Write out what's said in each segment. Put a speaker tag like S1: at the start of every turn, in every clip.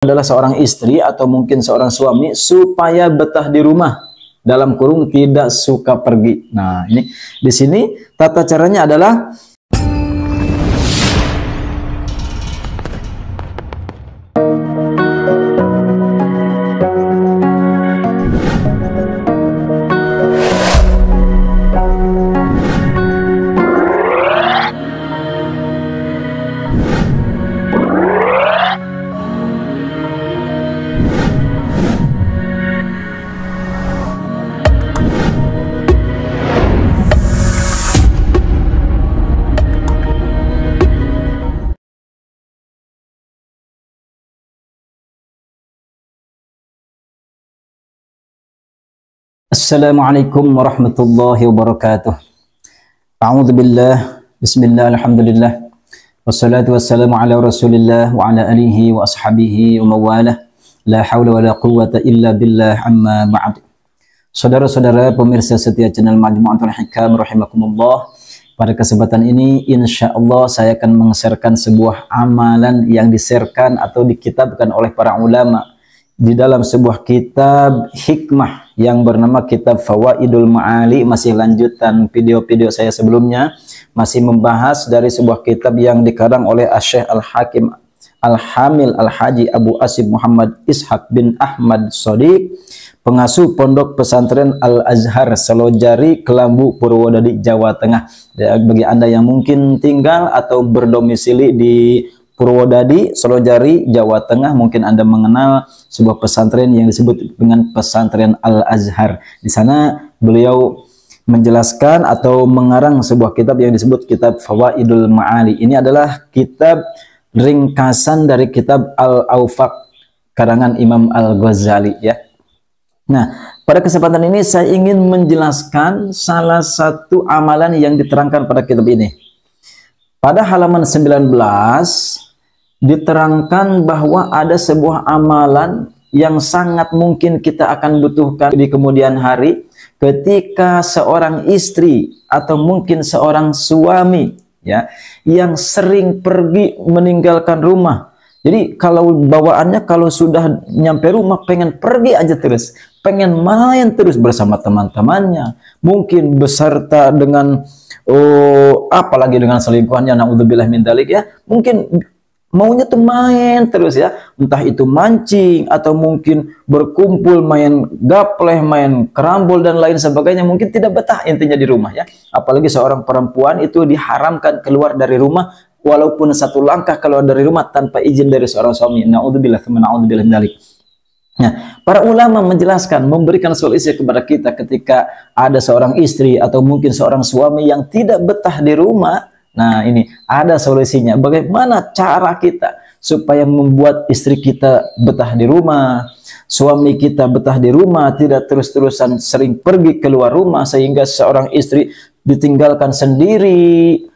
S1: adalah seorang istri atau mungkin seorang suami supaya betah di rumah, dalam kurung tidak suka pergi. Nah, ini di sini tata caranya adalah Assalamualaikum warahmatullahi wabarakatuh. A'udzubillah, bismillah, alhamdulillah, wassalatu wassalamu ala rasulillah wa ala alihi wa ashabihi wa mawalah. La hawla wa la quwwata illa billah, amma ba'd. Saudara-saudara pemirsa setia channel Majmu'atul Hikam rahimakumullah, pada kesempatan ini insya Allah saya akan meng-sharekan sebuah amalan yang di-sharekan atau dikitabkan oleh para ulama di dalam sebuah kitab hikmah yang bernama Kitab Fawaidul Ma'ali. Masih lanjutan video-video saya sebelumnya, masih membahas dari sebuah kitab yang dikarang oleh Syekh Al-Hakim Al-Hamil Al-Haji Abu Asib Muhammad Ishaq bin Ahmad Shodiq, pengasuh Pondok Pesantren Al-Azhar Selojari, Kelambu, Purwodadi, Jawa Tengah. Bagi Anda yang mungkin tinggal atau berdomisili di Purwodadi, Selojari, Jawa Tengah, mungkin Anda mengenal sebuah pesantren yang disebut dengan Pesantren Al-Azhar. Di sana beliau menjelaskan atau mengarang sebuah kitab yang disebut Kitab Fawaidul Ma'ali. Ini adalah kitab ringkasan dari kitab Al-Awfaq karangan Imam Al-Ghazali ya. Nah, pada kesempatan ini saya ingin menjelaskan salah satu amalan yang diterangkan pada kitab ini. Pada halaman 19 diterangkan bahwa ada sebuah amalan yang sangat mungkin kita akan butuhkan di kemudian hari ketika seorang istri atau mungkin seorang suami ya yang sering pergi meninggalkan rumah. Jadi kalau bawaannya kalau sudah nyampe rumah pengen pergi aja terus, pengen main terus bersama teman-temannya, mungkin beserta dengan apalagi dengan selingkuhannya, naudzubillah min dzalik ya. Mungkin maunya tuh main terus ya, entah itu mancing atau mungkin berkumpul main gapleh, main kerambol dan lain sebagainya. Mungkin tidak betah intinya di rumah ya. Apalagi seorang perempuan itu diharamkan keluar dari rumah walaupun satu langkah keluar dari rumah tanpa izin dari seorang suami. Naudzubillah min dzalik. Nah, para ulama menjelaskan, memberikan solusi kepada kita ketika ada seorang istri atau mungkin seorang suami yang tidak betah di rumah. Nah, ini ada solusinya. Bagaimana cara kita supaya membuat istri kita betah di rumah, suami kita betah di rumah, tidak terus-terusan sering pergi keluar rumah sehingga seorang istri ditinggalkan sendiri.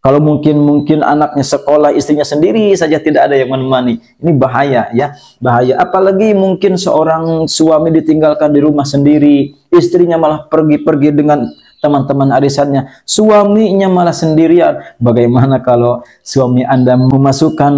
S1: Kalau mungkin anaknya sekolah, istrinya sendiri saja tidak ada yang menemani. Ini bahaya ya, bahaya. Apalagi mungkin seorang suami ditinggalkan di rumah sendiri, istrinya malah pergi-pergi dengan teman-teman arisannya, suaminya malah sendirian. Bagaimana kalau suami Anda memasukkan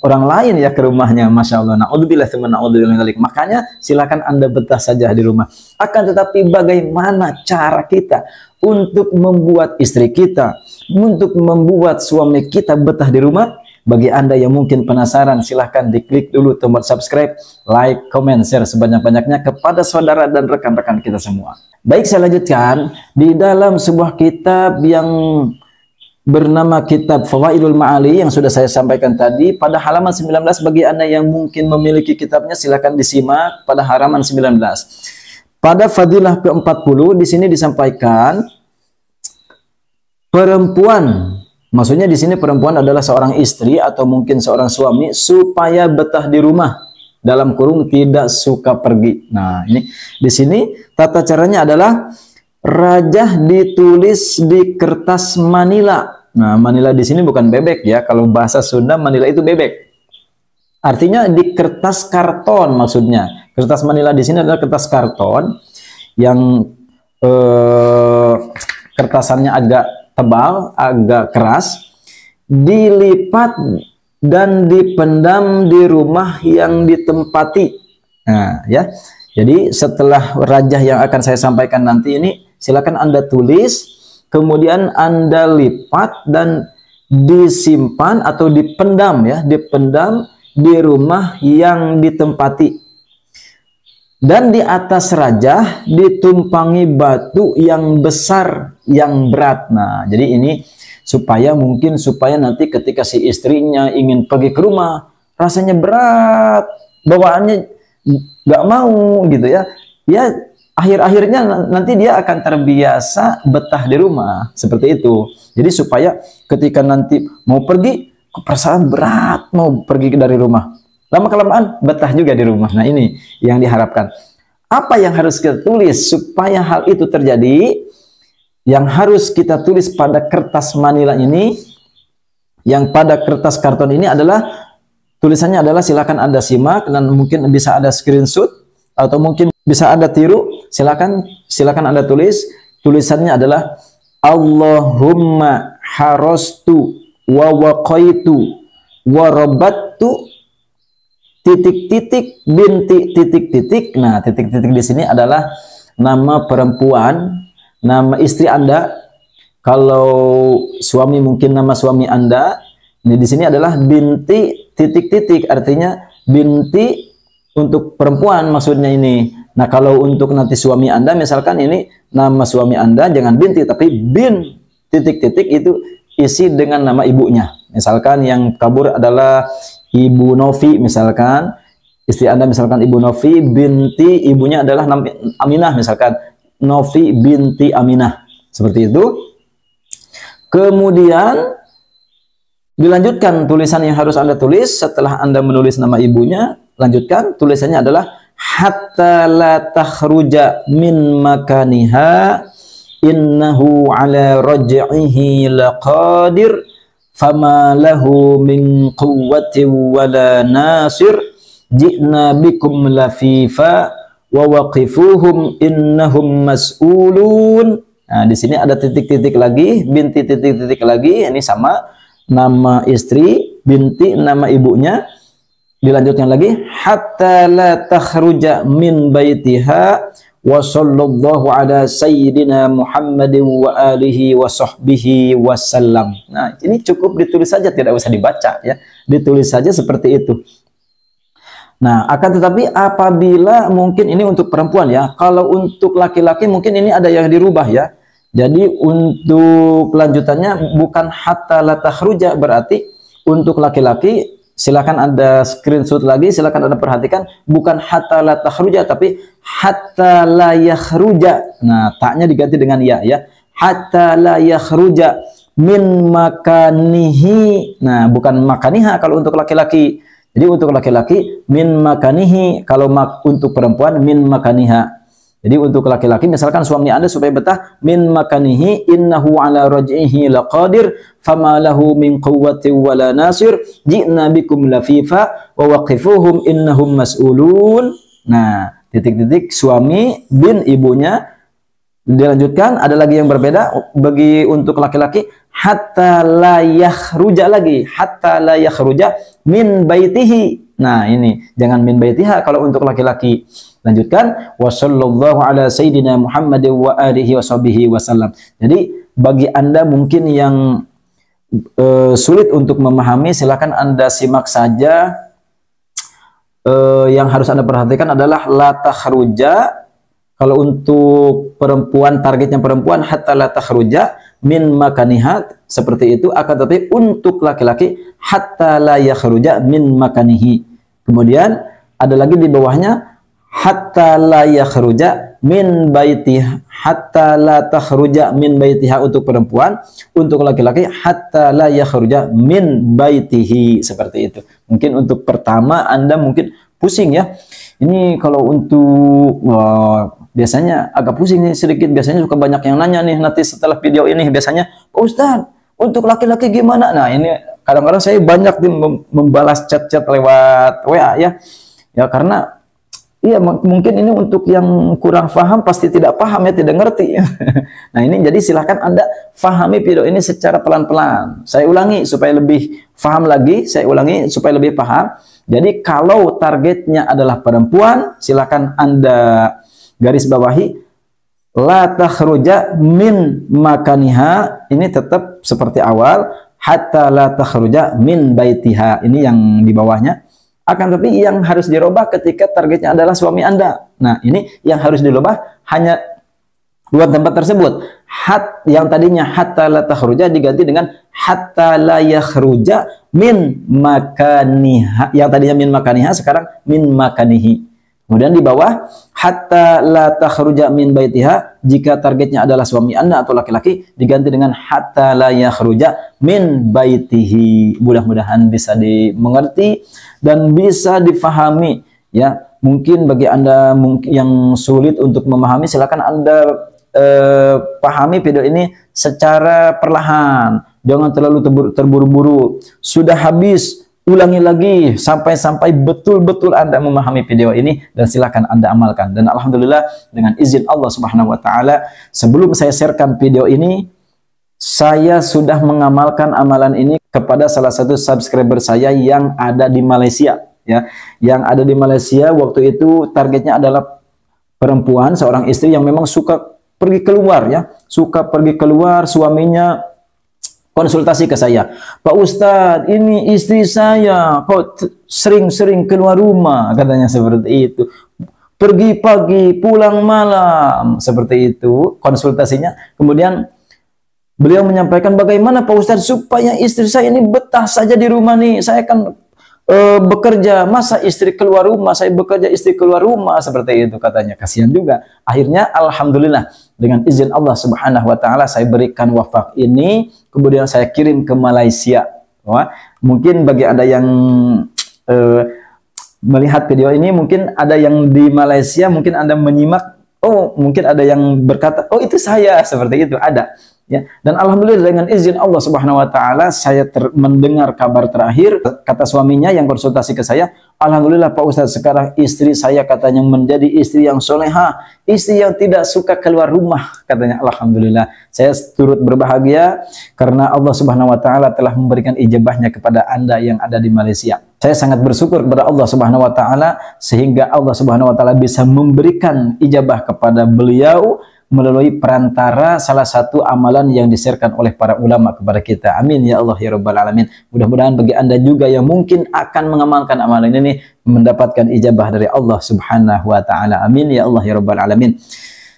S1: orang lain ya ke rumahnya? Masya Allah. Naudzubillah min dzalik. Makanya silakan Anda betah saja di rumah. Akan tetapi bagaimana cara kita untuk membuat istri kita, untuk membuat suami kita betah di rumah? Bagi Anda yang mungkin penasaran, silahkan diklik dulu tombol subscribe, like, comment, share sebanyak-banyaknya kepada saudara dan rekan-rekan kita semua. Baik, saya lanjutkan. Di dalam sebuah kitab yang bernama Kitab Fawaidul Ma'ali yang sudah saya sampaikan tadi, pada halaman 19, bagi Anda yang mungkin memiliki kitabnya, silahkan disimak pada halaman 19. Pada fadilah ke-40 di sini disampaikan perempuan, maksudnya di sini perempuan adalah seorang istri atau mungkin seorang suami supaya betah di rumah, dalam kurung tidak suka pergi. Nah, ini di sini tata caranya adalah rajah ditulis di kertas manila. Nah, manila di sini bukan bebek ya. Kalau bahasa Sunda manila itu bebek. Artinya di kertas karton maksudnya. Kertas manila di sini adalah kertas karton yang kertasannya agak tebal, agak keras, dilipat dan dipendam di rumah yang ditempati. Nah, ya. Jadi setelah rajah yang akan saya sampaikan nanti ini, silakan Anda tulis, kemudian Anda lipat dan disimpan atau dipendam ya, dipendam di rumah yang ditempati. Dan di atas rajah ditumpangi batu yang besar, yang berat. Nah, jadi ini supaya nanti ketika si istrinya ingin pergi ke rumah, rasanya berat, bawaannya nggak mau gitu ya. Ya akhir-akhirnya nanti dia akan terbiasa betah di rumah seperti itu. Jadi supaya ketika nanti mau pergi, perasaan berat mau pergi dari rumah, lama-kelamaan betah juga di rumah. Nah ini yang diharapkan. Apa yang harus kita tulis supaya hal itu terjadi? Yang harus kita tulis pada kertas manila ini, yang pada kertas karton ini adalah tulisannya adalah, silakan Anda simak dan mungkin bisa ada screenshot atau mungkin bisa Anda tiru. Silakan Anda tulis. Tulisannya adalah Allahumma harastu wa waqaitu wa rabattu titik-titik binti titik-titik. Nah, titik-titik di sini adalah nama perempuan, nama istri Anda. Kalau suami mungkin nama suami Anda. Ini di sini adalah binti titik-titik, artinya binti untuk perempuan maksudnya ini. Nah, kalau untuk nanti suami Anda, misalkan ini nama suami Anda, jangan binti tapi bin titik-titik, itu isi dengan nama ibunya. Misalkan yang kabur adalah Ibu Novi, misalkan istri Anda misalkan Ibu Novi, binti ibunya adalah Aminah, misalkan Novi binti Aminah, seperti itu. Kemudian dilanjutkan tulisan yang harus Anda tulis setelah Anda menulis nama ibunya. Lanjutkan tulisannya adalah hatta la takhruja min makaniha innahu ala raj'ihi laqadir fama lahu min quwwati wala nasir ji'na bikum lafifa wa waqifuhum innahum mas'ulun. Nah, di sini ada titik-titik lagi, binti titik-titik lagi, ini sama nama istri, binti nama ibunya. Dilanjutkan lagi hatta la takhruja min baitiha wa sallallahu ala sayyidina Muhammadin wa alihi wa sahbihi wasallam. Nah, ini cukup ditulis saja, tidak usah dibaca ya. Ditulis saja seperti itu. Nah, akan tetapi apabila mungkin ini untuk perempuan ya, kalau untuk laki-laki mungkin ini ada yang dirubah ya. Jadi untuk lanjutannya bukan hatta la takhruja, berarti untuk laki-laki silakan Anda screenshot lagi, silakan Anda perhatikan, bukan hatta la takhruja tapi hatta la yakhruja. Nah, taknya diganti dengan ya ya. Hatta la yakhruja min makanihi. Nah, bukan makaniha kalau untuk laki-laki. Jadi untuk laki-laki min makanihi, kalau untuk perempuan min makaniha. Jadi untuk laki-laki misalkan suami Anda supaya betah, min makanihi innahu ala raj'ihi laqadir fama lahu min quwwati wala nasir ji'na bikum lafifa wa waqifuhum innahum mas'ulun. Nah, titik-titik suami bin ibunya. Dilanjutkan ada lagi yang berbeda bagi untuk laki-laki, hatta la yakhruja lagi, hatta la yakhruja min baitihi. Nah, ini jangan min baitiha kalau untuk laki-laki. Lanjutkan wa sallallahu ala sayyidina Muhammadin wa alihi washabihi wasallam. Jadi bagi Anda mungkin yang sulit untuk memahami, silakan Anda simak saja. Yang harus Anda perhatikan adalah la takhruja. Kalau untuk perempuan, targetnya perempuan, hatta la takhruja min makanihat, seperti itu. Akan tetapi untuk laki-laki hatta la yakhruja min makanihi. Kemudian ada lagi di bawahnya hatta la yakhruja min baitiha, hatta la takhruja min baitiha untuk perempuan. Untuk laki-laki hatta la yakhruja min baitihi, seperti itu. Mungkin untuk pertama Anda mungkin pusing ya. Ini kalau untuk biasanya agak pusing nih sedikit, biasanya suka banyak yang nanya nih nanti setelah video ini, biasanya Pak Ustadz untuk laki-laki gimana? Nah, ini kadang-kadang saya banyak membalas chat-chat lewat WA ya. Ya karena Iya, mungkin ini untuk yang kurang paham, pasti tidak paham ya, tidak ngerti. Nah ini jadi silahkan Anda pahami video ini secara pelan-pelan. Saya ulangi supaya lebih paham lagi, saya ulangi supaya lebih paham. Jadi kalau targetnya adalah perempuan, silahkan Anda garis bawahi, la takhruja min makaniha, ini tetap seperti awal, hatta la takhruja min baitiha, ini yang di bawahnya. Akan tapi yang harus dirubah ketika targetnya adalah suami Anda. Nah, ini yang harus dirubah hanya dua tempat tersebut. Yang tadinya hatta la takhruja diganti dengan hatta la yakhruja min makaniha. Yang tadinya min makaniha sekarang min makanihi. Kemudian di bawah hatta la takhruja min baitiha, jika targetnya adalah suami Anda atau laki-laki diganti dengan hatta la yakhruja min baitihi. Mudah-mudahan bisa dimengerti dan bisa difahami ya. Mungkin bagi Anda yang sulit untuk memahami, silakan Anda pahami video ini secara perlahan. Jangan terlalu terburu-buru. Sudah habis, ulangi lagi sampai betul-betul Anda memahami video ini, dan silakan Anda amalkan. Dan alhamdulillah dengan izin Allah Subhanahu wa taala, sebelum saya sharekan video ini, saya sudah mengamalkan amalan ini kepada salah satu subscriber saya yang ada di Malaysia ya. Yang ada di Malaysia waktu itu targetnya adalah perempuan, seorang istri yang memang suka pergi keluar ya, suka pergi keluar. Suaminya konsultasi ke saya, Pak Ustadz, ini istri saya kok sering-sering keluar rumah, katanya seperti itu. Pergi pagi, pulang malam, seperti itu konsultasinya. Kemudian beliau menyampaikan, bagaimana Pak Ustadz supaya istri saya ini betah saja di rumah nih, saya kan bekerja, masa istri keluar rumah, saya bekerja istri keluar rumah, seperti itu katanya. Kasihan juga. Akhirnya alhamdulillah dengan izin Allah Subhanahu wa taala saya berikan wafak ini, kemudian saya kirim ke Malaysia. Wah, mungkin bagi Anda yang melihat video ini, mungkin ada yang di Malaysia, mungkin Anda menyimak, oh mungkin ada yang berkata, oh itu saya, seperti itu, ada. Ya, dan alhamdulillah dengan izin Allah Subhanahu wa taala saya mendengar kabar terakhir, kata suaminya yang konsultasi ke saya, alhamdulillah Pak Ustadz, sekarang istri saya katanya menjadi istri yang soleha, istri yang tidak suka keluar rumah, katanya. Alhamdulillah, saya turut berbahagia karena Allah Subhanahu wa taala telah memberikan ijabahnya kepada Anda yang ada di Malaysia. Saya sangat bersyukur kepada Allah Subhanahu wa taala sehingga Allah Subhanahu wa taala bisa memberikan ijabah kepada beliau melalui perantara salah satu amalan yang diserahkan oleh para ulama kepada kita. Amin ya Allah ya Rabbal Alamin. Mudah-mudahan bagi Anda juga yang mungkin akan mengamalkan amalan ini mendapatkan ijabah dari Allah Subhanahu wa taala. Amin ya Allah ya Rabbal Alamin.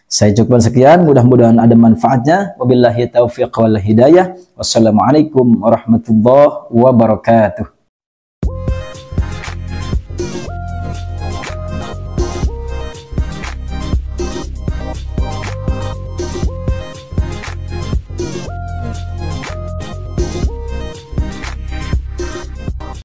S1: Saya cukupkan sekian, mudah-mudahan ada manfaatnya. Wabillahi taufiq wal hidayah. Wassalamualaikum warahmatullahi wabarakatuh.